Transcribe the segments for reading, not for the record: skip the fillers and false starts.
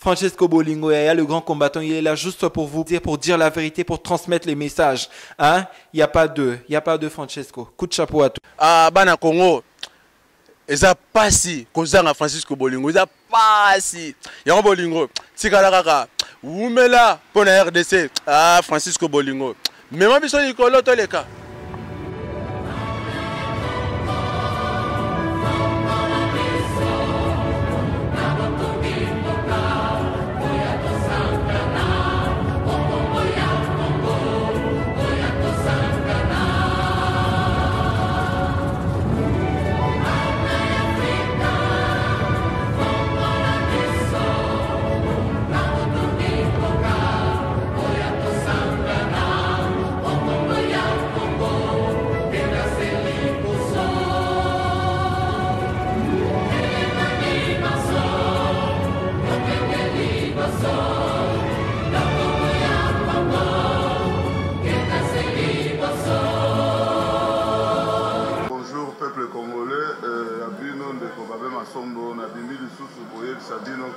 Francesco Bolingo, Yaya, le grand combattant, il est là juste pour dire la vérité, pour transmettre les messages. Hein? Il n'y a pas de Francesco. Coup de chapeau à tous. Ah, bana Congo. Eza pasi kozanga Francisco Bolingo. Eza pasi. Yango Bolingo. Tikala kaka. Umela pona RDC. Ah, Francisco Bolingo. Mema biso likolo to leka.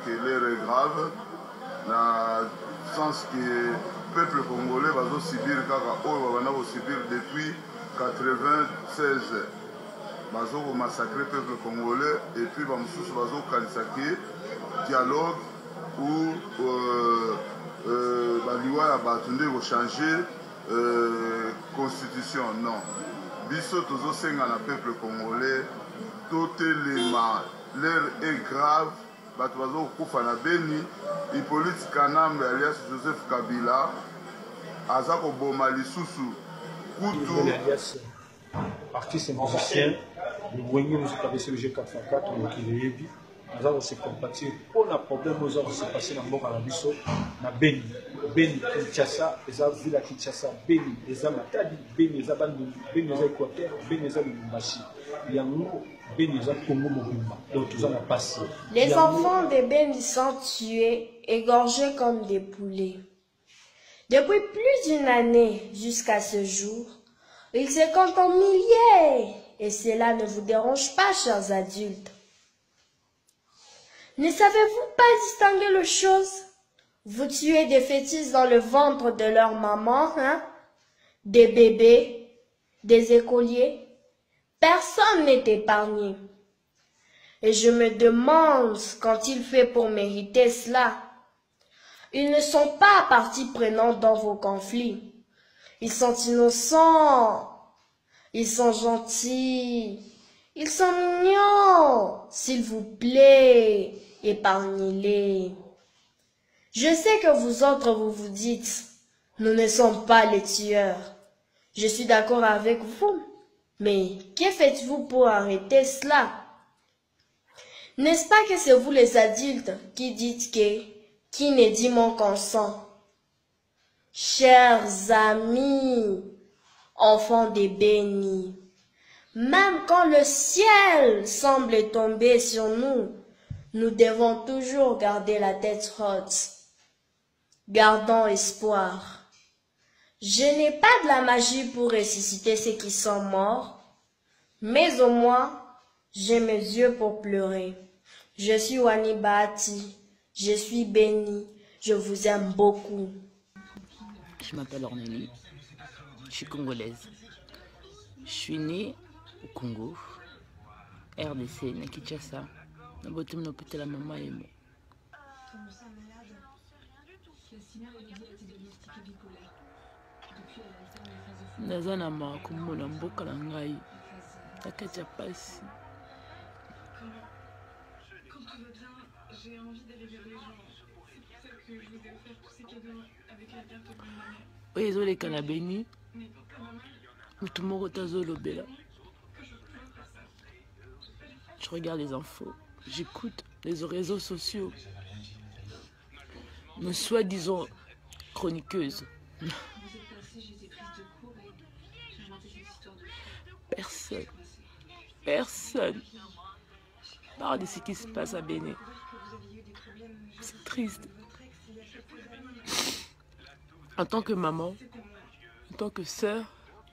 L'heure est grave, dans le sens que le peuple congolais va subir depuis 96. Ils massacrer le peuple congolais et puis ils vont dialogue où ils vont changer constitution. Non. Biso tozo senga na peuple congolais, tout l'heure est grave. Batuazo kufa na Beni, Hippolyte Kanambe alias Joseph Kabila, Azako Boma Lisusu, Kutu. Alias artiste et musicien, le Wenge nous a passé le G404, donc il est évi. Nous avons se compatir pour le problème aux hommes qui s'est passé dans le monde à la Bisso, na Beni. Beni, Kinshasa, les villes à Kinshasa, Beni, les Amatadi, Beni, les Abandon, Beni, les Équateur, Beni, les Lumbashi. Il y a les enfants de Beni sont tués, égorgés comme des poulets. Depuis plus d'une année jusqu'à ce jour, ils se comptent en milliers. Et cela ne vous dérange pas, chers adultes. Ne savez-vous pas distinguer les choses? Vous tuez des fœtus dans le ventre de leur maman, hein? Des bébés, des écoliers. Personne n'est épargné. Et je me demande quand il fait pour mériter cela. Ils ne sont pas partie prenante dans vos conflits. Ils sont innocents. Ils sont gentils. Ils sont mignons. S'il vous plaît, épargnez-les. Je sais que vous autres, vous dites, nous ne sommes pas les tueurs. Je suis d'accord avec vous. Mais que faites-vous pour arrêter cela? N'est-ce pas que c'est vous les adultes qui dites qui ne dit mon consent? Chers amis, enfants des bénis, même quand le ciel semble tomber sur nous, nous devons toujours garder la tête haute. Gardons espoir. Je n'ai pas de la magie pour ressusciter ceux qui sont morts, mais au moins, j'ai mes yeux pour pleurer. Je suis Wani Bahati, je suis bénie, je vous aime beaucoup. Je m'appelle Ornélie, je suis congolaise. Je suis née au Congo, RDC, na Kinshasa. Na botem na hôpital la maman et moi. Naza na makumbo na mboka na ngai nakati ya pasi. Oyo ezoleka na Beni mutu moko tazolobela. Je regarde les infos, j'écoute les réseaux sociaux, nos soi-disant chroniqueuses. Personne parle de ce qui se passe à Bénin. C'est triste. En tant que maman, en tant que sœur,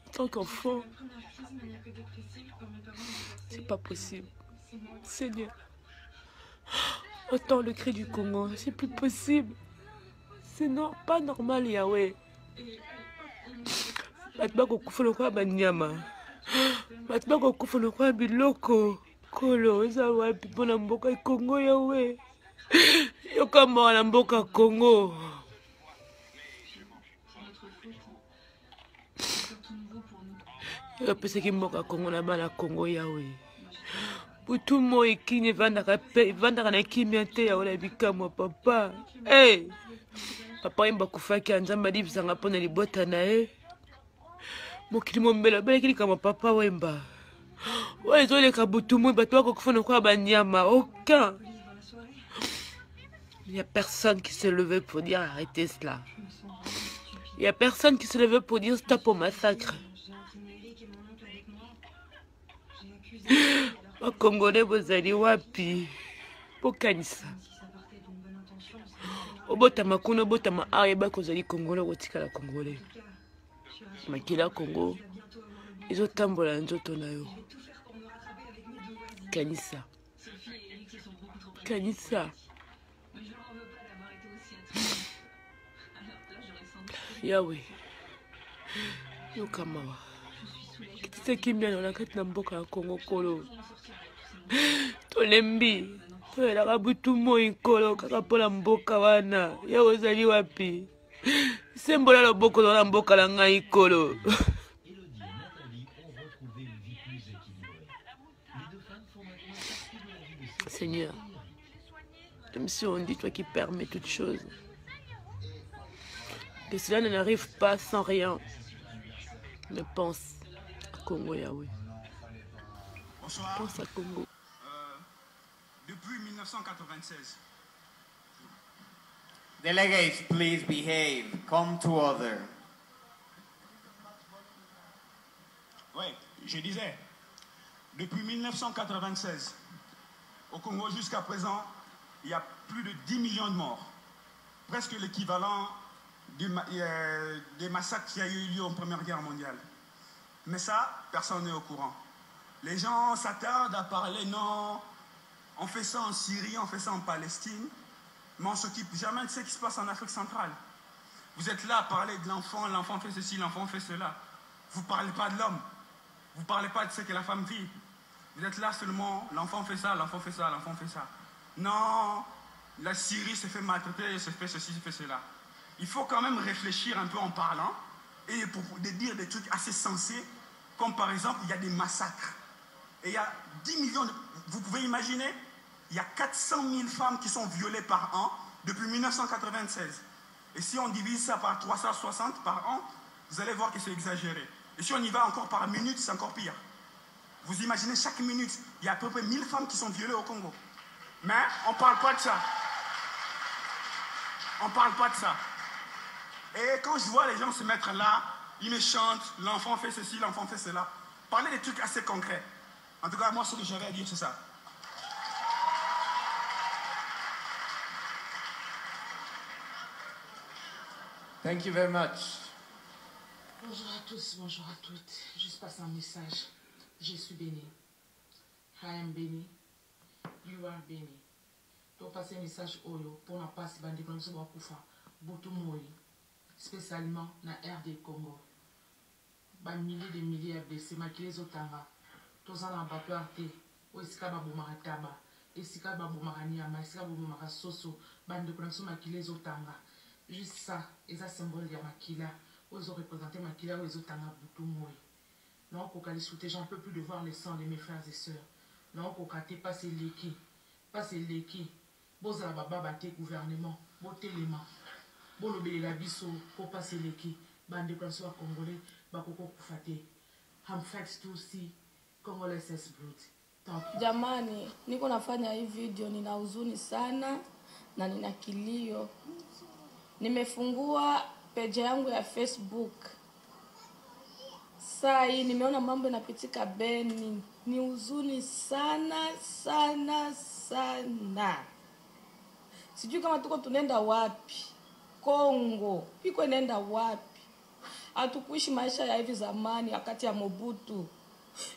en tant qu'enfant, c'est pas possible. Seigneur, Entends le cri du Congo, c'est plus possible. C'est non, pas normal, Yahweh. Batbako kufolo kwa banyama. Batbako kufolo kwa biloko. Kolo, eza wapi pona mboka Congo, Yahweh. Yoka mwa mboka Congo. Yoka pese ki mboka Congo na bana Congo, Yahweh. Butu mo ikini vandaka na kimia te ya wala bikamo papa. Hey! Papa imba kufaki anzamba libisanga pona libota na e. Mokili mombela bele kili kama papa wemba. Ouais, ils ont les kaboutoumou, bah toi, qu'on fait quoi, banyama, aucun. Il n'y a personne qui s'est levé pour dire arrêtez cela. Il n'y a personne qui s'est levé pour dire stop au massacre. Au Congolais, vous allez wapi. Pour Kanissa. Au botama kuno, botama areba, vous allez Congolais, ou tika la Congolais. Makila Congo, ils ont tambola nzoto na yo. Kanissa. Kanissa. Yahweh. Yokamawa. Kitise kimia na kati na mboka ya Congo kolo. Tolembi. Toela butu moi kolo kaka pola mboka wana. Yawe zali wapi. Sembola loboko na mboka la ngai kolo. Seigneur, même si on dit toi qui permets toutes choses, que cela n'arrive pas sans rien, mais pense à Congo, Yahweh. Bonsoir. Pense à Congo. Depuis 1996. Delegates, please behave. Come to order. Oui, je disais, depuis 1996, au Congo jusqu'à présent, il y a plus de 10 millions de morts. Presque l'équivalent des massacres qui a eu lieu en Première Guerre mondiale. Mais ça, personne n'est au courant. Les gens s'attardent à parler, non, on fait ça en Syrie, on fait ça en Palestine, mais on ne s'occupe jamais de ce qui se passe en Afrique centrale. Vous êtes là à parler de l'enfant fait ceci, l'enfant fait cela. Vous ne parlez pas de l'homme. Vous ne parlez pas de ce que la femme vit. Vous êtes là seulement, l'enfant fait ça, l'enfant fait ça, l'enfant fait ça. Non, la Syrie se fait maltraiter, se fait ceci, se fait cela. Il faut quand même réfléchir un peu en parlant et pour dire des trucs assez sensés, comme par exemple, il y a des massacres. Et il y a 10 millions de... Vous pouvez imaginer, il y a 400 000 femmes qui sont violées par an depuis 1996. Et si on divise ça par 360 par an, vous allez voir que c'est exagéré. Et si on y va encore par minute, c'est encore pire. Vous imaginez, chaque minute, il y a à peu près 1000 femmes qui sont violées au Congo. Mais on ne parle pas de ça. On ne parle pas de ça. Et quand je vois les gens se mettre là, ils me chantent, l'enfant fait ceci, l'enfant fait cela. Parler des trucs assez concrets. En tout cas, moi, ce que j'avais à dire, c'est ça. Thank you very much. Bonjour à tous, bonjour à toutes. Juste passer un message. Je suis béni. I am béni. You are béni. Donc passer un message oyo pour la passe bande comme ça bakufa. Botu moi. Spécialement na RD Congo. Ba milliers de milliers de blessés makile zotanga. Toza na bato arte. O esika ba bomaka taba. Esika ba bomaka nyama, esika ba bomaka soso. Bande comme ça makile zotanga. Juste ça, et ça symbole de makila. Ils ont représenté makila ou ils ont tanga botu moi. Non, qu'on les souhaiter, j'en peux plus de voir le sang de mes frères et sœurs. Non, qu'on kate passer l'équipe. Passer l'équipe. Boza baba bate gouvernement. Bote les mains. Bolobele la biso. Pour passer l'équipe. Bande comme ça congolais. Bakoko kufate. I'm fight to see Congolese blood. Jamani, niko nafanya hii video, nina huzuni sana na nina kilio. Nimefungua page yangu ya Facebook. Saa hii nimeona mambo yanapitika Beni. Ni huzuni sana sana sana. Sijui kama tuko tunaenda wapi. Kongo iko inaenda wapi? Hatukuishi maisha ya hivi zamani wakati ya Mobutu.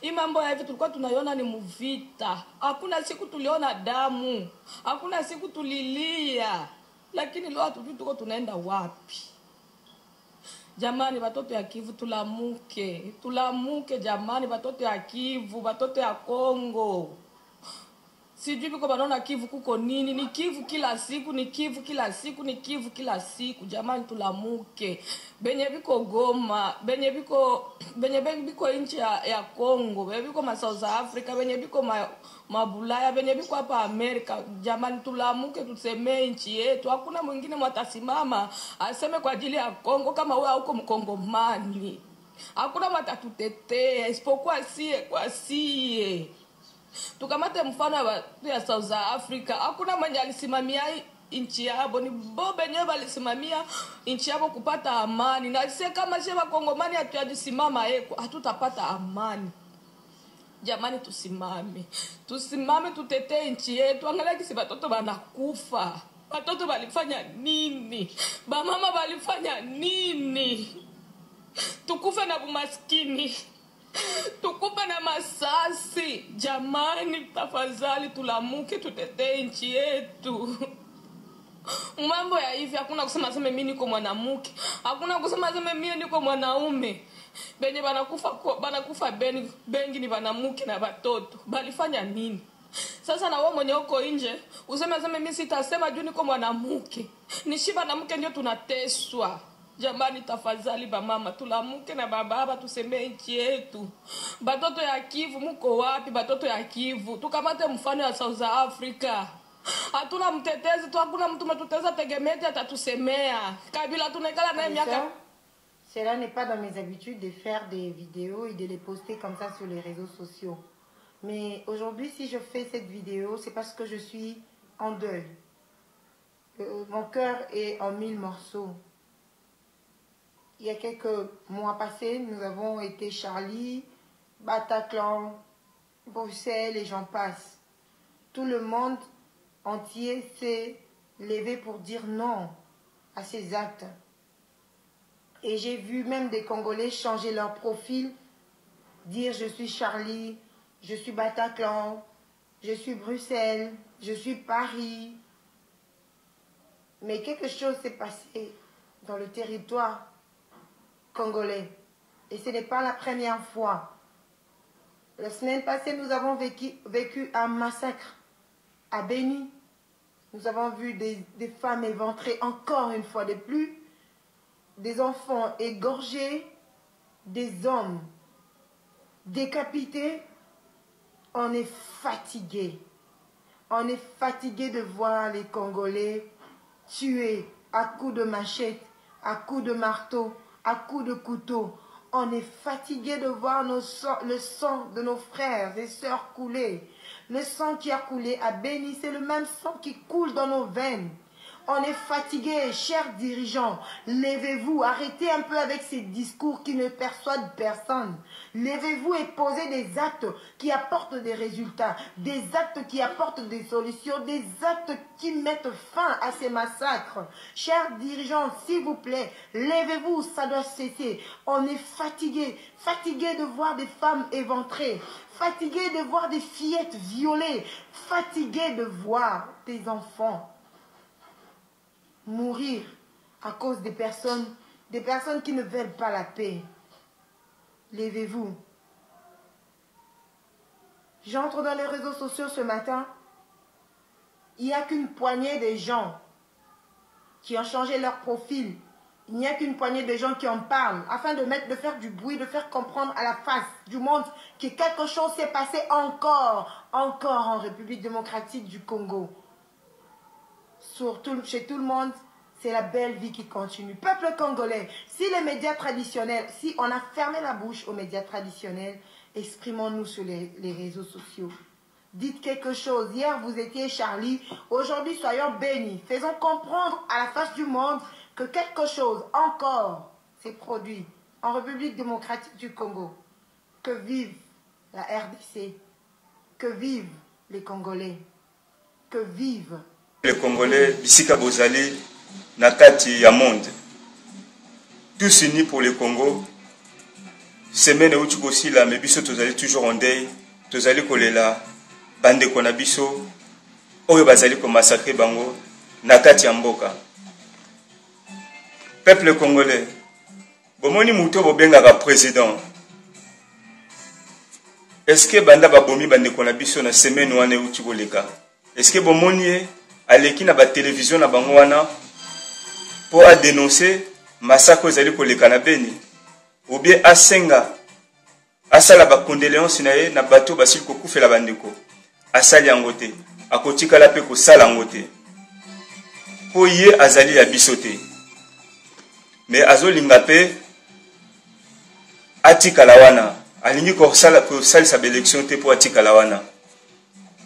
Hii mambo ya hivi tulikuwa tunaiona ni muvita. Hakuna siku tuliona damu. Hakuna siku tulilia. Lakini leo hatujui tuko tunaenda wapi. Jamani watoto ya Kivu tulamuke. Tulamuke jamani watoto ya Kivu, watoto ya Kongo. Sijui biko banaona Kivu kuko nini? Ni Kivu kila siku, ni Kivu kila siku, ni Kivu kila siku. Jamani tulamuke. Benye biko Goma, benye biko nchi ya Kongo, benye biko ma South Africa, benye biko mabulaya, benye biko hapa Amerika. Jamani tulamuke tuseme nchi yetu. Hakuna mwingine mwatasimama aseme kwa ajili ya Kongo kama wewe hauko Mkongomani. Hakuna mwatatutetea isipokuwa sie kwa sie. Tukamate mfano ya South Africa. Hakuna mwenye alisimamia nchi yabo, ni bobe nyewe alisimamia nchi yabo kupata amani. Na sisi kama sheba Kongomani hatuyajisimama hatutapata amani. Jamani tusimame. Tusimame tutetee nchi yetu. Angalia kisi watoto wanakufa. Watoto walifanya nini? Bamama walifanya nini? Tukufe na umaskini. Tukupe na masasi. Jamani tafadhali tulamuke tutetee nchi yetu. Mambo ya hivi hakuna kusema sema mimi niko mwanamke. Hakuna kusema sema mimi niko mwanaume. Benye banakufa bengi ni banamuke na watoto. Balifanya nini? Sasa na wewe mwenye uko nje useme sema mimi sitasema juu niko mwanamke. Nishiba na mke ndio tunateswa. Jamani tafadhali bamama tulamuke na baba tuseme nchi yetu. Batoto ya Kivu muko wapi? Batoto ya Kivu tukamate mfano ya South Africa. Hatuna mtetezi tu, hakuna mtu mteteza tegemete atatusemea. Kabila tunekala naye miaka. Cela n'est pas dans mes habitudes de faire des vidéos et de les poster comme ça sur les réseaux sociaux. Mais aujourd'hui si je fais cette vidéo, c'est parce que je suis en deuil. Mon cœur est en 1000 morceaux. Il y a quelques mois passés, nous avons été Charlie, Bataclan, Bruxelles et j'en passe. Tout le monde entier s'est levé pour dire non à ces actes. Et j'ai vu même des Congolais changer leur profil, dire je suis Charlie, je suis Bataclan, je suis Bruxelles, je suis Paris. Mais quelque chose s'est passé dans le territoire congolais. Et ce n'est pas la première fois. La semaine passée, nous avons vécu un massacre à Beni. Nous avons vu des femmes éventrées encore une fois de plus, des enfants égorgés, des hommes décapités. On est fatigué. On est fatigué de voir les Congolais tués à coups de machette, à coups de marteau, à coups de couteau. On est fatigué de voir le sang de nos frères et sœurs couler. Le sang qui a coulé à Beni, c'est le même sang qui coule dans nos veines. On est fatigué, chers dirigeants. Levez-vous, arrêtez un peu avec ces discours qui ne persuadent personne. Levez-vous et posez des actes qui apportent des résultats, des actes qui apportent des solutions, des actes qui mettent fin à ces massacres. Chers dirigeants, s'il vous plaît, levez-vous, ça doit cesser. On est fatigué, fatigué de voir des femmes éventrées, fatigué de voir des fillettes violées, fatigué de voir des enfants mourir à cause des personnes qui ne veulent pas la paix. Levez-vous. J'entre dans les réseaux sociaux ce matin. Il n'y a qu'une poignée de gens qui ont changé leur profil. Il n'y a qu'une poignée de gens qui en parlent afin de faire du bruit, de faire comprendre à la face du monde que quelque chose s'est passé encore en République démocratique du Congo. Surtout chez tout le monde, c'est la belle vie qui continue. Peuple congolais, si les médias traditionnels, si on a fermé la bouche aux médias traditionnels, exprimons-nous sur les réseaux sociaux. Dites quelque chose. Hier, vous étiez Charlie. Aujourd'hui, soyons bénis. Faisons comprendre à la face du monde que quelque chose encore s'est produit en République démocratique du Congo. Que vive la RDC. Que vivent les Congolais. Que vivent les Congolais, Bisika Bozali, Nakati ya monde. Tous unis pour le Congo. semaine où tu aussi là mais biso tozali toujours en deuil tozali kolela bande kona biso oyo bazali ko massacrer bango na kati ya mboka. Peuple congolais bomoni muto bobengaka président. Est-ce que banda babomi bande kona biso na semaine wana où tu koleka? Est-ce que bomoni aleki na ba télévision na bango wana pour a dénoncer massacre ezali koleka na Beni? Ou bien asenga asala ba condoléances na ye na bato basili ko kufela bandeko asali yango te akotikala pe ko sala yango te po ye azali ya biso te mais azolinga pe atikala wana alingi ko salisa ba élection te po atikala wana.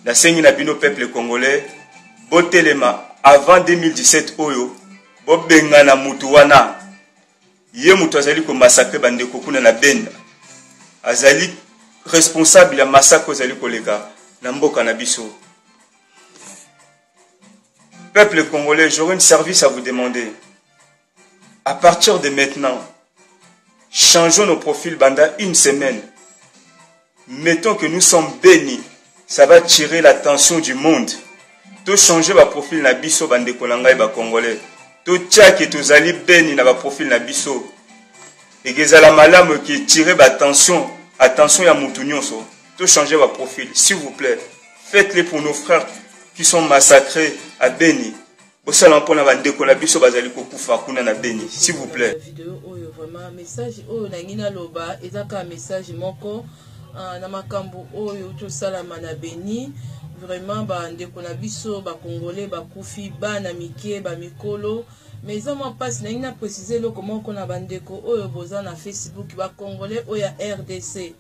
Nasengi na bino peuple congolais botelema avant 2017 oyo bobengana mutu wana ye mutu azali ko massacrer bandeko kuna na Benda azali responsable ya massacre azali koleka na mboka na biso. Peuple congolais, j'aurai un service à vous demander. À partir de maintenant, changeons nos profils pendant une semaine. Mettons que nous sommes bénis. Ça va tirer l'attention du monde. To changer ba profil na biso bandeko na ngai ba congolais. To tchaki to zali béni na ba profil na biso. Et que la malame qui tire attention ya mutu nyonso. To changer ba profil, s'il vous plaît. Faites-le pour nos frères qui sont massacrés à Beni. Osala mpona bandeko na biso bazali kokufa kuna na Beni, s'il vous plaît. Vidéo oyo vraiment message oyo na ngina loba ezaka message moko na makambo oyo to salama na Beni. Vraiment bandeko na biso ba congolais ba kufi bana mike ba mikolo. Mais ça m'a pas na ngina préciser lo comment qu'on a bandeko oyo boza na Facebook ba congolais oya RDC.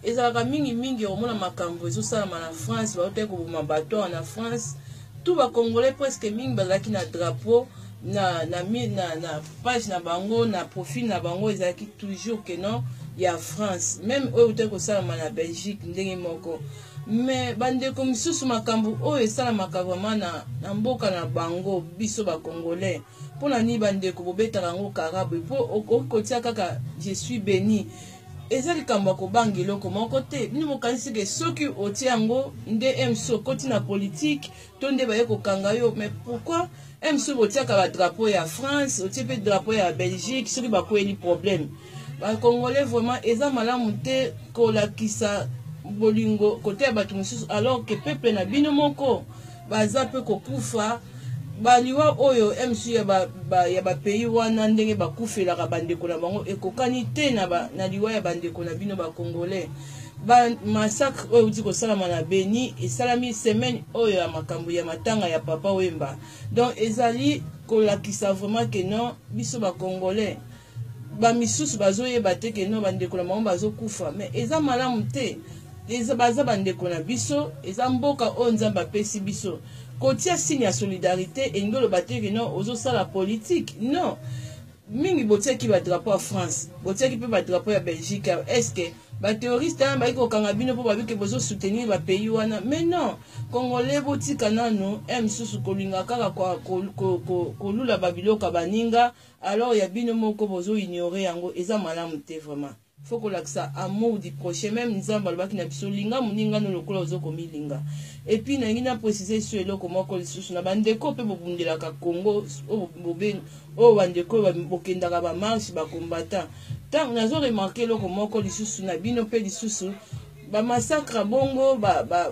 Ezalaka mingi omona makambo ezosalama na France baote koboma bato na France tout ba congolais presque mingi bazalaki na drapeau na page na bango na profil na bango ezalaki toujours que non ya France même oyo te kosalama na Belgique ndenge moko. Mais bandeko misusu makambo oyo esalamaka vraiment na mboka na bango biso ba congolais pona ni bandeko bobetaka ngo karabe po okotia kaka je suis béni. Ezali kamba ko bangelo ko mon côté ni mo kanisi ke soki otiango nde emso koti na politique to nde baye ko kangayo. Mais pourquoi emso otiaka ba drapeau ya France otie pe drapeau ya Belgique soki ba ko eli problème ba congolais vraiment eza malamu te ko lakisa bolingo côté ya bato mosusu alors que peuple na bino moko baza pe ko kufa baliwa oyo MC ya ba pays wana ndenge bakufela ka bandeko na bango ekokani te na liwa ya bandeko na bino ba congolais ba massacre oyo uti ko salama na Beni esalami semaine oyo ya makambo ya matanga ya papa Wemba. Donc ezali ko lakisa vraiment que non biso ba congolais ba misusu bazoyeba te que non bandeko na bango bazokufa. Mais eza malamu te eza baza bandeko na biso eza mboka oyo Nzambe apesi biso kotia signe ya solidarité et ngolo bateke non ozo sala politique non mingi botia ki ba drapeau ya France botia ki pe ba drapeau ya Belgique. Est-ce que ba terroriste ba iko kanga bino po ba bike bozo soutenir ba pays wana? Mais non, congolais botika nano msusu kolinga kaka ko lula babiloka baninga alors ya bino moko bozo ignorer yango eza malamu te vraiment. Faut que l'accent amour du prochain même nzamba albaki na biso linga muninga no lokola ozoko milinga. Et puis na ngina préciser sur eloko moko lisusu na bandeko pe bobundela ka Congo boben o bandeko bokendaka ba marche ba combattant. Tant nazo remarquer eloko moko lisusu na bino pe lisusu ba massacre bongo ba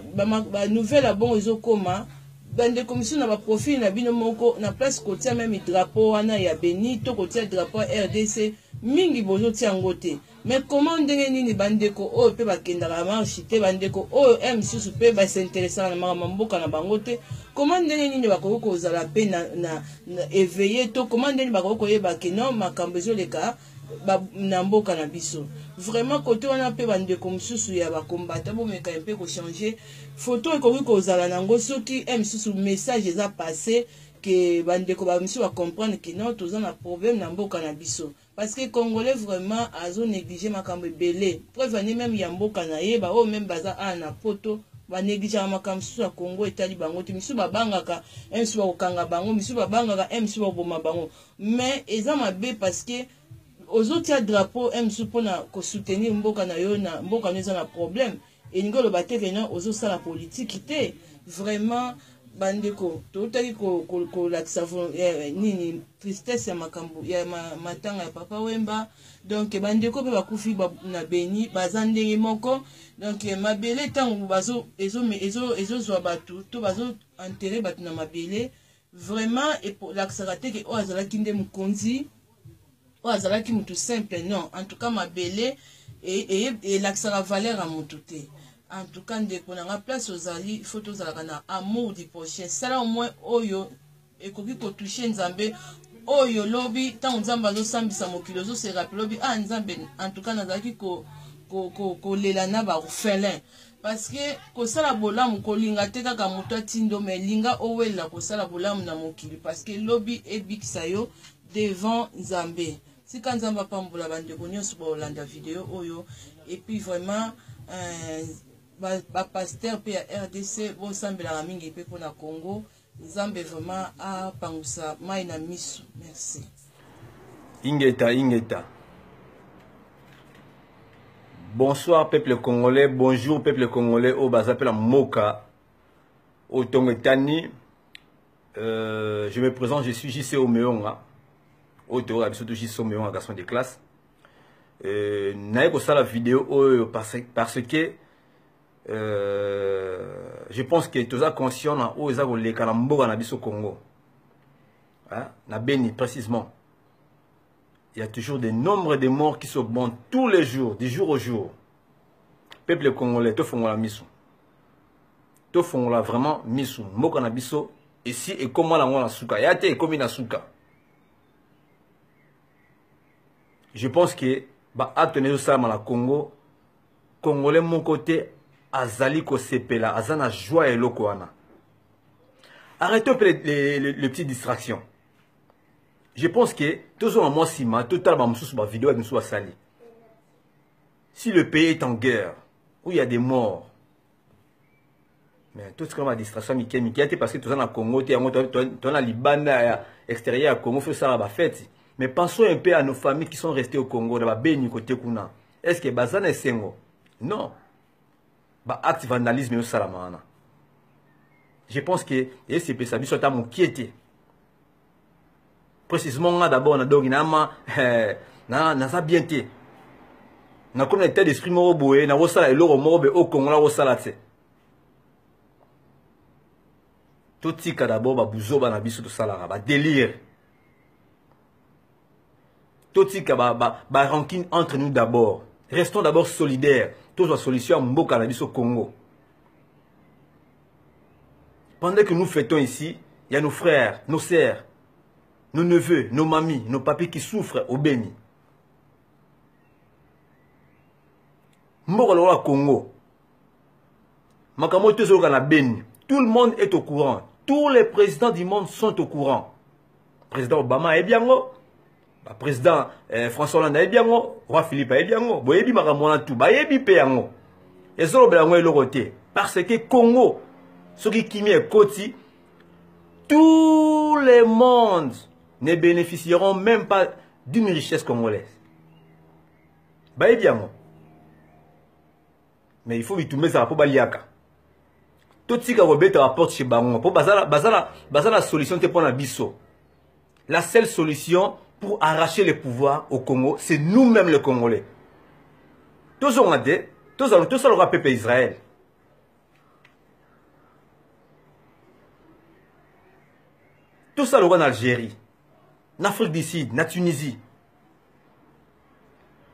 nouvelle bongo ezokoma bandeko misu na ba profil na bino moko na place kotia même drapeau wana ya Beni to kotia drapeau RDC mingi bozo tiango te. Mais comment ndenge nini bandeko oyo pe bakendaka marche te bandeko oyo misusu pe basinteresa na mboka na bango te? Comment ndenge nini bakoki kozala pe na éveillé to comment ndenge nini bakoki koyeba ke non makambo ezoleka na mboka na biso? Vraiment côté wana pe bandeko misusu ya bakombata bomeka mpe kochanger photo ekoki kozala nango soki misusu message eza passé que bandeko ba misusu ba comprendre que non toza na problème na mboka na biso. Parce que Congolais vraiment azo négliger makambo belé. Preuve ni même ya mboka na yeba o même baza na poto ba négliger makambo su ya Congo etali bango te misu ba bangaka msu ba kokanga bango misu ba bangaka msu ba boma bango. Mais eza mabe parce que ozotia drapeau msu mpona kosoutenir mboka na yo na mboka no eza na problème elingi oloba te ke non ozosala politiki te vraiment bandeko toutaki kolakisa nini tristesse ya makambo ya matanga ya papa Wemba donc bandeko mpe bakufi na Beni baza ndenge moko donc mabele ntango ezozwa bato to bazoenterre bato na mabele vraiment elakisaka te ke oyo azalaki nde mokonzi oyo azalaki motu simple non en tout cas mabele elakisaka valeur ya motu te. En tout cas, ndeko na nga place ozali, il faut tozalaka na amour du prochain. Sala au moins oyo ekoki ko toucher nzambe oyo lobi tant nzambe azosambisa mokili ozo se rappelle lobi nzambe en tout cas nazalaki ko lela na ba orphelin parce que ko sala bolamu ko linga te kaka moto atindo mais linga owela ko sala bolamu na mokili parce que lobi ebikisa yo devant nzambe. Sika nzamba pambola bandeko nyonso ba olanda vidéo oyo et puis vraiment pasteur pe ya RDC bo sambela mingi pe pona Congo nzambe vraiment a pangusa mai na misu. Merci. Ingeta. Bonsoir peuple congolais, bonjour peuple congolais au bazapela Moka au Tongetani. Je me présente, je suis JC Omeonga. Au Théo Abisoto JC Omeonga, garçon de classe. Naïko ça la vidéo parce que je pense que tous les conscients na o ezako le kalamboga na biso Congo. Hein? Na Beni précisément. Il y a toujours des nombres de morts qui s'augmentent tous les jours, du jour au jour. Peuple congolais, to fongola miso. To fongola vraiment miso. Moka na biso ici et comment la ngona suka. Yate et comme na suka. Je pense que ba acte ne sama la Congo Congolais mon côté azali ko sepela azana joie et lokoana. Arrêtez les petites distractions. Je pense que tous en moi sima totalement sous ma vidéo avec nous sali. Si le pays est en guerre où il y a des morts, mais tout ce qu'on a distraction Mickey parce que tous en Congo tu as Libana extérieur à Congo fait ça la fête. Mais pensons un peu à nos familles qui sont restées au Congo dans la Beni côté Kuna. Est-ce que bazana est sengo? Non. Ba acte vandalisme au salamana. Je pense que c'est ça bi soit mon quiété. Précisément d'abord on a donc na ça bien té. Na comme l'état d'esprit moro boé na rosala eloro moro be au Congo la rosala té. Tout tika d'abord ba buzo ba na biso to salara ba délire. Tout tika ba rancune entre nous d'abord. Restons d'abord solidaires. Tous la solution mboka na biso Congo. Pendant que nous fêtons ici, il y a nos frères, nos sœurs, nos neveux, nos mamies, nos papis qui souffrent au Béni. Mboka la Congo. Makamoto zoka na Béni. Tout le monde est au courant. Tous les présidents du monde sont au courant. Président Obama est bien haut. Président François Hollande est bien haut. Roi Philippe est bien haut. Boyebi makamona tout. Bayebi pe yango. Et ça l'oblango est l'oroté. Parce que Congo, ce qui est côté, tout le monde ne bénéficieront même pas d'une richesse congolaise. Bayebi yango. Mais il faut y tout mettre ça pour baliaka. Tout ce qui est rapport chez Bango. Pour la solution pour la biso. La seule solution pour arracher le pouvoir au Congo, c'est nous-mêmes les Congolais. Tous on a dit, tous le peuple Israël. Tout ça le en Algérie, en Afrique du Sud, en Tunisie.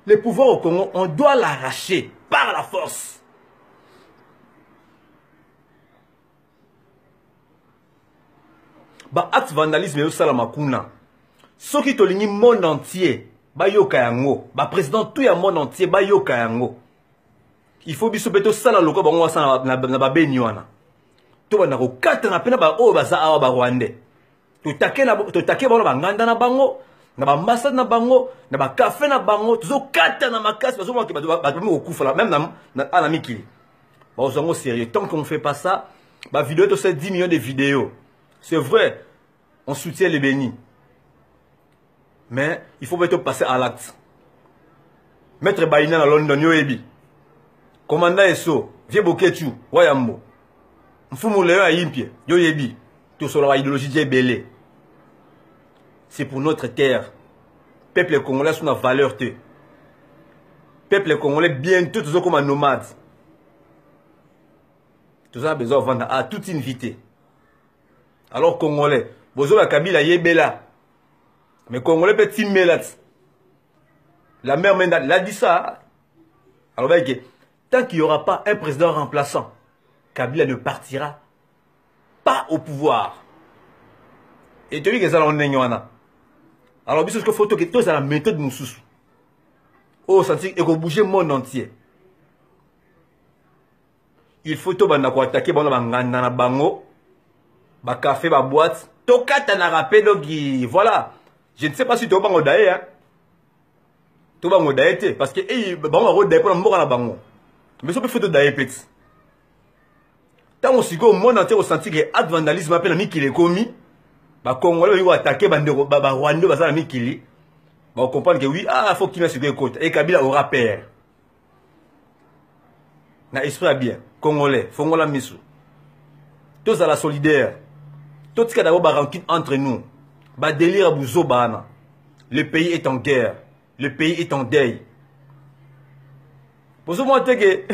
Le pouvoir au Congo, on doit l'arracher par la force. Ba acte vandalisme yo sala makuna. Ce qui tolingi monde entier, ba yoka yango, ba président tout ya monde entier ba yoka yango. Il faut biso beto sala loko bango wasana na ba Beni wana. To bana ko kata na pena ba o baza awa ba Rwandais. To take bango ba nganda na bango, na ba ambassade na bango, na ba café na bango, to kata na makasi bazo mo ki ba mo kufa même na mikili. Ba ozango sérieux, tant qu'on fait pas ça, ba vidéo to c'est 10 millions de vidéos. C'est vrai, on soutient les bénis. Mais il faut bientôt passer à l'acte. Maître Baïna à London, Yoebi. Commandant Esso, Vieux Boketu, Wayambo. Mfumu Léo à Impie, Yoebi. Tout sur la idéologie de Belé. C'est pour notre terre. Peuple congolais sont la valeur. Peuple congolais bientôt tous comme un nomade. Tout ça a besoin de vendre à toute invité. Alors congolais, bozo la Kabila Yebela. Mais congolais petit mélat. La mère Menda l'a dit ça. Alors voyez, tant qu'il n'y aura pas un président remplaçant, Kabila ne partira pas au pouvoir. Et tu dis que ça l'on est. Alors bien sûr que faut que tout ça la méthode Moussous. Oh, sentir et bouger le monde entier. Il faut tout attaquer na bango, ba café, ba boîte. Tokata na rappel voilà. Je ne sais pas si tu vas bango d'ailleurs. Hein. Tu vas bango d'ailleurs parce que bango d'ailleurs pour mboka na bango. Mais ça peut faire d'ailleurs petit. Tant aussi que le monde entier ressenti que acte vandalisme appelle ami qui est commis. Ba Congolais ils attaquer bandeko ba Rwanda ba ami qui on comprend que oui, faut qu'il mette sur le côté. Et Kabila aura peur. Na esprit bien. Congolais, Fongola Missou. Tous à la solidaire. Tout ce qui a d'abord rencontre entre nous. Ba délire à Bouzo Bana. Le pays est en guerre. Le pays est en deuil. Pour ce moment, que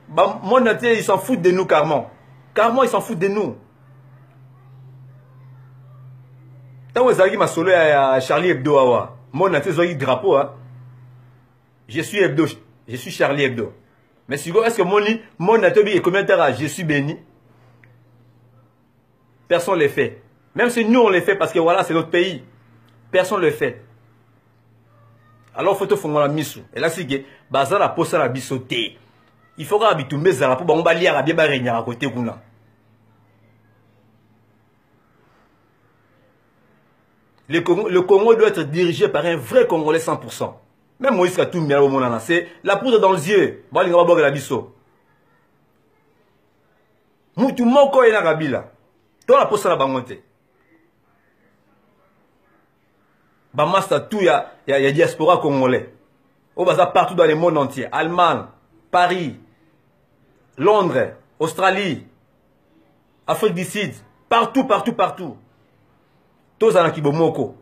mon entier, ils s'en foutent de nous, carrément. Carrément, ils s'en foutent de nous. Tant que ça m'a solo à Charlie Hebdo, mon entier, ils ont drapeau. Je suis Hebdo. Je suis Charlie Hebdo. Mais si est-ce que mon entier est combien de temps je suis béni? Personne ne le fait. Même si nous on le fait parce que voilà, c'est notre pays. Personne ne le fait. Alors, il faut faire la mise. Et là, c'est que bazar la poste la bisoté. Il faut que tu mets la pour bon balier à bien barrer à côté kuna. Le Congo doit être dirigé par un vrai Congolais 100%. Même Moïse Katumbi bien au monde c'est la poudre dans les yeux. Balinga ba boga la biso. Mutu moko ina kabila. Toi la poste la bangote. Bamasta tout ya diaspora congolais. On va partout dans le monde entier. Allemagne, Paris, Londres, Australie, Afrique du Sud, partout. Tous en Kibomoko.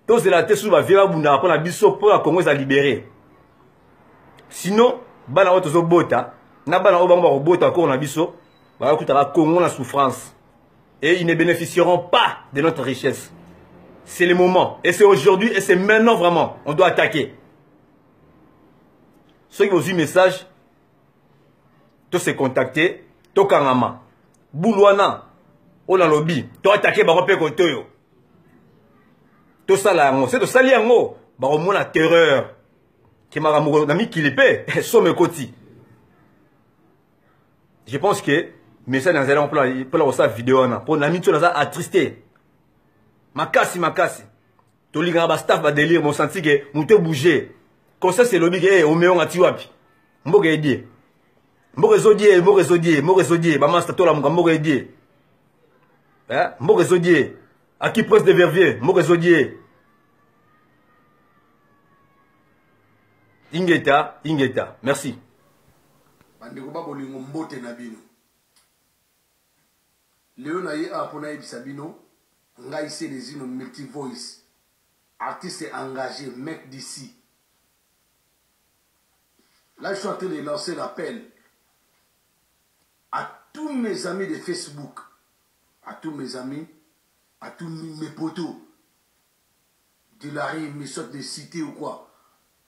Tous la tête sous la vieille bunda pour la biso pour la Congo à libérer. Sinon, bana otozo bota, na bana obamba bota encore na biso, ba kutara Congo la souffrance. Et ils ne bénéficieront pas de notre richesse. C'est le moment. Et c'est aujourd'hui, et c'est maintenant vraiment. On doit attaquer. Ceux qui ont eu message, tous se contacter, tous Kangama, Boulouana, Ola Lobby, tous attaquer, Barope Kotoyo. Tout ça là, c'est de ça lié en haut. Baromon la terreur. Qui m'a ramouré, n'ami qui l'épée, somme koti. Je pense que, mais ça dans un plan, pour la vidéo, pour l'ami, tu l'as attristé. Makasi. To liga ba staff ba délire mon senti que nous te bouger. Comme ça c'est lobby que au meilleur ati wapi. Mboga edie. Mboga zodie, ba master to la mboga edie. Hein? Mboga zodie. À qui presse de vervier, mboga zodie. Ingeta. Merci. Bandeko ba bolingo mbote na bino. Leo na ye apona ebisabino. Ngai c'est les unes multi-voice. Artiste engagé, mec d'ici. Là, je suis en train de lancer l'appel à tous mes amis de Facebook, à tous mes amis, à tous mes potos, de la rue, mes sortes de cité ou quoi.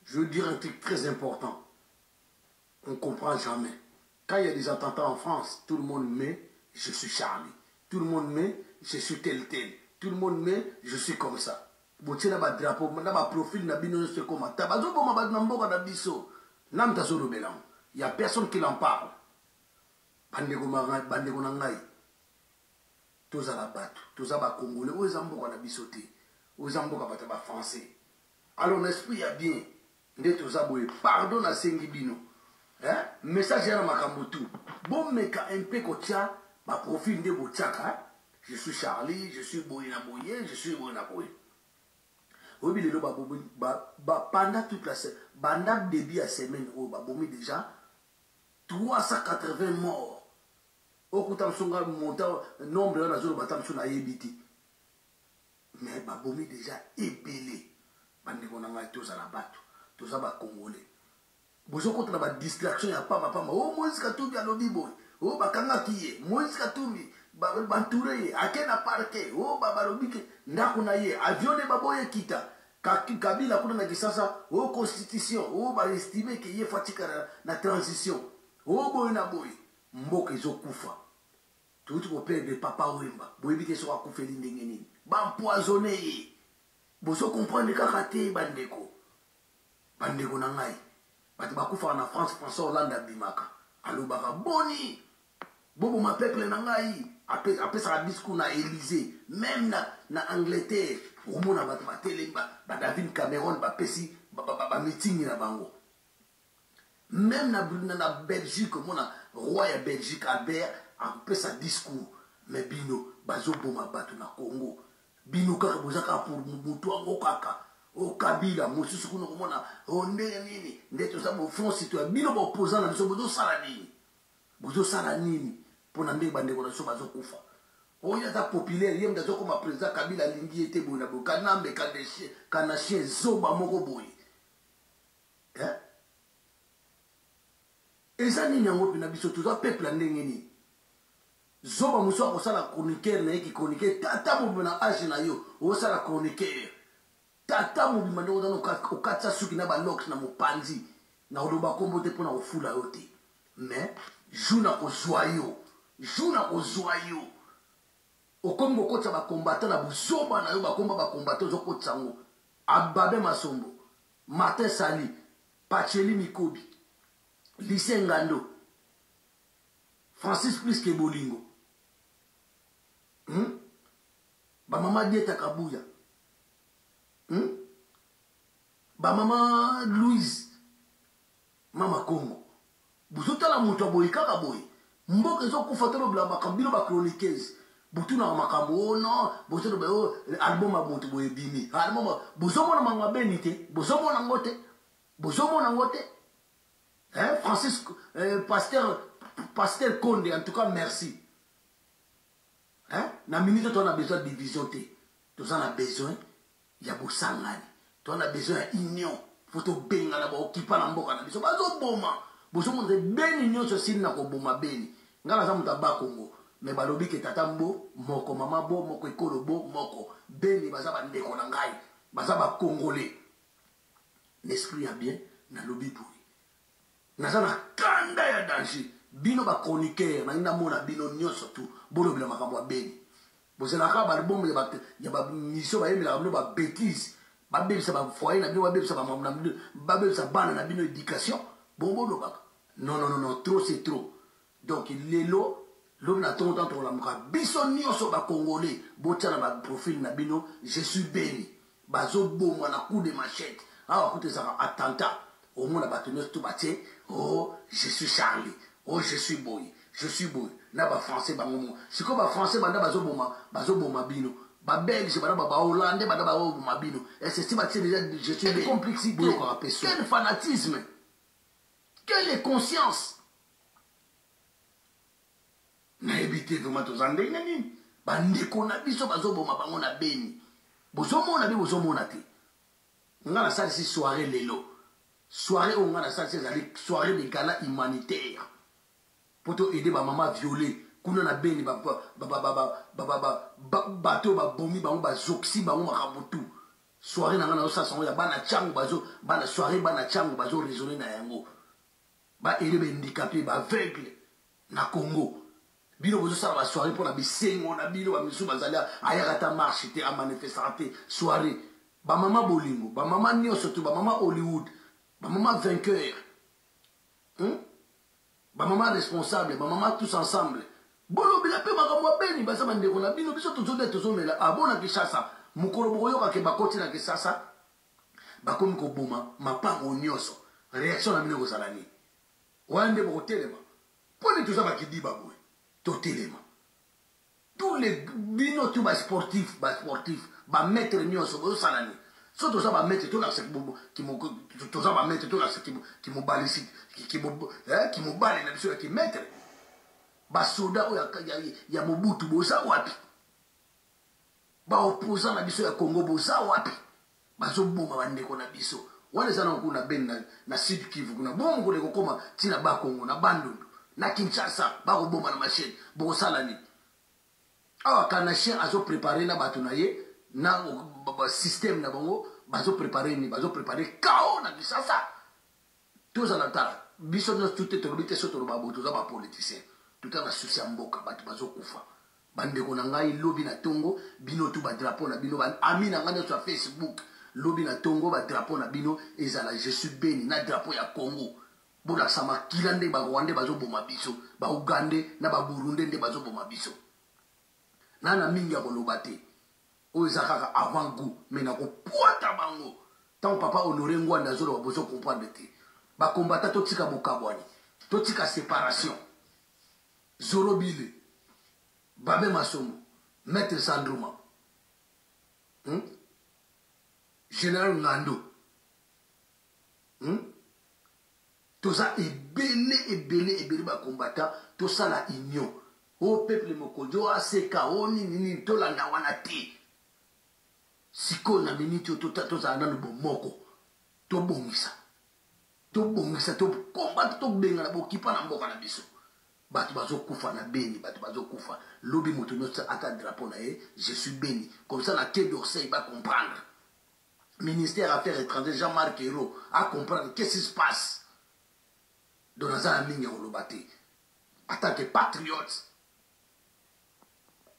Je veux dire un truc très important. On ne comprend jamais. Quand il y a des attentats en France, tout le monde met « je suis Charlie ». Tout le monde met « je suis tel ». Tout le monde met « je suis comme ça ». Il y a un drapeau, il y a un profil, il y a un il n'y a personne qui en parle. Tous à la batte, tous à la Congolais, aux Amboka na bisoté, aux Amboka bataba français. Alors l'esprit a bien, pardon à Sengibino. Message à Makambutu. Bon, mais quand un peu kotia, ma profil de Bochaka, je suis Charlie, je suis Boyna Boye, je suis Boyna Boye. obi lelo pendant toute la semaine pendant début à semaine o babomi déjà 380 morts okuta msonga monta nombre na zolo batamso na yebiti mais babomi déjà ebelé bande kona ngai toza la bato toza ba congolais bozo contre la distraction ya papa o Moïse Katumbi alobi boy o bakanga kiye Moïse Katumbi bantouré akena parquet o babalobi ke ndako na ye avion de baboye kita Kabila kuna na kisasa o constitution o ba estimer que ye fatika na transition o boy na boy mboka ezokufa tout ko perdre papa Wemba boyebi ke so akufeli ndenge nini ba empoisonné ye bozo comprendre kaka te bandeko na ngai bati bakufa na France Hollande abimaka alobaka boni bobo ma peuple na ngai après ça discours na Élysée même na Angleterre omona bato batelemba ba David Cameron ba pesi ba meeting na bango même na Belgique omona roi ya Belgique Albert après sa discours mais bino bazo boma bato na Congo bino kaka bozaka pour mutu ango kaka o Kabila mosusu kuna komona o ndenge nini ndeto sa bo front citoyen bino ba opposant na biso bozo sala nini pona ndenge bandeko na so bazo kufa oya ta populaire yem dazo koma président Kabila lingi ete boy na bo kanambe kana chien zoba moko boy eza nini yango pena biso toza peuple ndenge nini zoba muso akosala chroniqueur na yeki chroniqueur tata mo na age na yo osala chroniqueur tata mo bimando dans okatsa suki na ba locks na mopanzi na oloba kombo te pona ofula yo te mais juna ko joyeux okombo kotsa ba combattant na buzoba na yo ba komba ba combattant zo kotsango ababe masombo Martin Sali Pacheli Mikobi Lycée Ngando Francis Plus que Bolingo ba mama Dieta Kabuya ba mama Louise mama Congo buzuta la moto boy kaka boy mboka zo kufatelo bla makambilo ba chroniqueuse butuna makambo no botelo ba album amoto boy bimi album bozomo na manga benite bozomo na ngote Francis Pasteur Condé en tout cas merci na minute on a besoin de division te on a besoin ya bosangani on a besoin ya union foto benga na ba okipa na mboka na biso bazo boma bozo montre beni nyonso sili na ko boma beni ngala za muta ba Congo me balobi ke tata mbo moko mama bo moko ekolo bo moko beni baza ba ndeko na ngai baza ba congolais l'esprit a bien na lobi boy naza na kanda ya danger bino ba chroniqueur na ina mona bino nyonso tu bolo bila makambo ya beni bozela ka ba bombe ya ba mission ba yemela ba bêtise ba bebisa ba foyer na bino ba bebisa ba mamna ba bebisa bana na bino éducation bombo lo baka non trop c'est trop donc lelo l'homme na tonton to la muka biso nyonso ba congolais botana ba profil na bino je suis béni bazo bomwa na coup de machette awa kote ça attentat au monde ba tenir tout baté oh je suis Charlie oh je suis boy na ba français ba momo siko ba français banda bazo boma bino ba belge banda ba hollandais banda ba boma bino et c'est si ba déjà je suis béni complexité quel fanatisme quelle conscience na ebité vraiment tozande nini bandeko na biso bazoboma bango na beni bozomona te nga na salisi soirée lelo soirée o nga na salisi ezali soirée de gala humanitaire poto aider ba mama violée kuna na beni bato babomi bango bazoksi bango makambo tu soirée na nga na osala sango ya bana chango bana soirée bana chango bazo raisonner na yango ba aider ba handicapé ba aveugle na Congo bino bozo sala ba soirée pour la bisengo na bino ba misu bazali ayaka ta marche te a manifester soirée ba mama bolingo ba mama nyonso tu ba mama Hollywood ba mama vainqueur ba mama responsable ba mama tous ensemble bolo bila pe makamwa beni ba sama ndeko na bino biso tozomela abona Kishasa mukolo boyoka ke bakoti na Kishasa bakomi ko boma mapango nyonso réaction na bino ko salani wande bo telema poni tout ça ba kidiba boy totelema tous les bino tu ba sportif ba maître nyonso bo salani So to ça va mettre tout là qui m'ont tout ça va mettre tout là qui m'ont balé ici qui m'ont balé na biso qui mettre ba soda o ya Mobutu bosa wapi ba opposant na biso ya Congo bosa wapi ba zo boma bande ko na biso wale sana ko na ben na Sud Kivu kuna bomo ko ko koma tina ba Congo na Bandundu na Kinshasa ba ko boma na machine bo sala ni awa kana chien azo préparer na bato na ye na système na bango bazo préparer chaos na Kinshasa tous en attendant biso no tout est torbité so to ba boto za ba politicien tout en souci mboka bato bazo kufa bande ko na ngai lobby na tongo bino tu ba drapeau na bino ba ami na ngana sur Facebook lobby na tongo ba drapeau na bino ezala je suis béni na drapeau ya Congo bola sama kilande ba Rwanda bazo boma biso ba Uganda na ba Burundi nde bazo boma biso nana mingi ya koloba te oyo eza kaka avant goût mais na kopwata bango tant papa Honoré Ngwanda azolo babozo comprendre te bakombata totika bokabwani totika séparation Zorobile Babe Masomo Maître Sandrouma Général Ngando tout ça est belé bakombata tout ça la union au peuple mokojo aseka oni nini tolanda wana te siko na miniti to za na bomoko to bongisa to combat to benga na bokipa na mboka na biso batu bazo kufa na Beni batu bazo kufa lobi moto nyota ata drapeau na ye je suis béni comme ça la Quai d'Orsay va comprendre ministère affaires étrangères Jean-Marc Ayrault à comprendre qu'est-ce qui se passe dans la mingi olobate en tant que patriote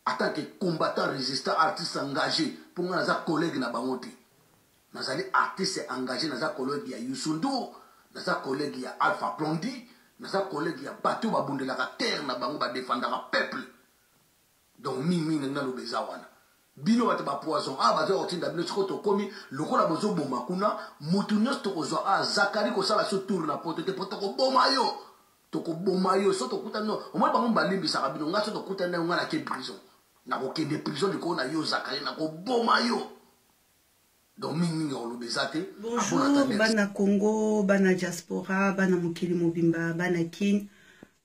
en tant que combattant résistant artiste engagé pour moi naza collègue na bangote nazali artiste engagé naza collègue ya Youssou naza collègue ya Alpha Blondy naza collègue ya bato babundela ka terre na bango ba défendre ka peuple donc mingi na lobeza wana bino bato ba poison bazo otinda bino to komi lokola bozo boma kuna mutu nyos to kozwa Zakari ko sala so tour na poto te poto ko boma yo to ko boma yo so to kutano o mo bango balimbi sa bino ngaso to kutana ngana ke prison na ko kende prison de ko na yo Zakari na ko boma yo donc mingi olobeza te. Bonjour bana Congo bana diaspora bana mokili mobimba bana kin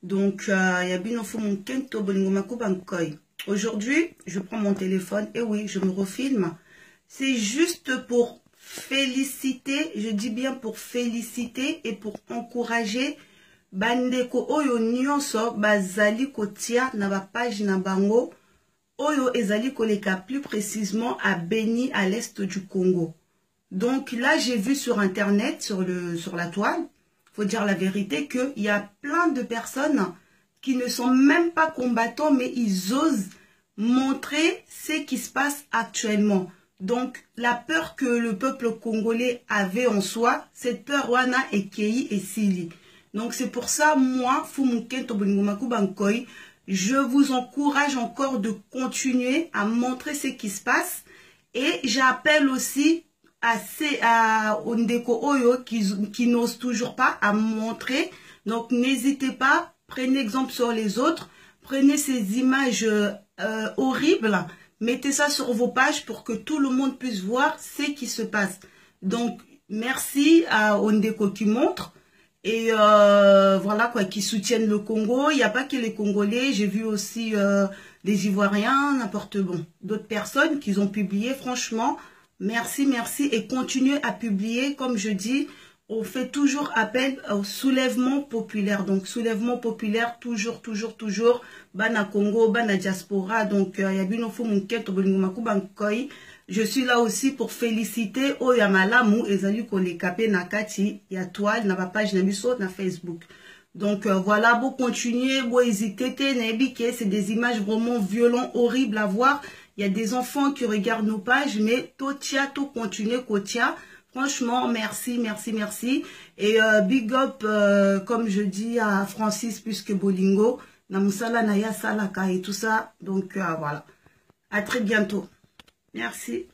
donc ya bino fu mon kento bolingo makuba nkoy. Aujourd'hui, je prends mon téléphone et oui, je me refilme. C'est juste pour féliciter, je dis bien pour féliciter et pour encourager bandeko oyo nyonso bazali kotia na ba page na bango oyo ezali koleka plus précisément à Beni à l'est du Congo. Donc là, j'ai vu sur internet sur la toile, faut dire la vérité que il y a plein de personnes qui ne sont même pas combattants, mais ils osent montrer ce qui se passe actuellement. Donc, la peur que le peuple congolais avait en soi, cette peur, wana ekei et sili. Donc, c'est pour ça, moi, je vous encourage encore de continuer à montrer ce qui se passe. Et j'appelle aussi à Ondeko Oyo qui n'osent toujours pas à montrer. Donc, n'hésitez pas. Prenez exemple sur les autres, prenez ces images horribles, mettez ça sur vos pages pour que tout le monde puisse voir ce qui se passe. Donc, merci à Ondeko qui montre et voilà quoi, qui soutiennent le Congo. Il n'y a pas que les Congolais, j'ai vu aussi des Ivoiriens, n'importe bon, d'autres personnes qui ont publié. Franchement, merci et continuez à publier, comme je dis. On fait toujours appel au soulèvement populaire. Donc, soulèvement populaire, toujours. Bana Congo, bana diaspora. Donc, je suis là aussi pour féliciter Oyamalamu et Zali Kolekape Nakati. Il y a toile, na page Nabiso, na Facebook. Donc, voilà, vous continuez, vous hésitez, c'est des images vraiment violentes, horribles à voir. Il y a des enfants qui regardent nos pages, mais tout continue, Kotia. Franchement, merci. Et big up, comme je dis à Francis plus que Bolingo, Namusala Naya Salaka et tout ça. Donc voilà. À très bientôt. Merci.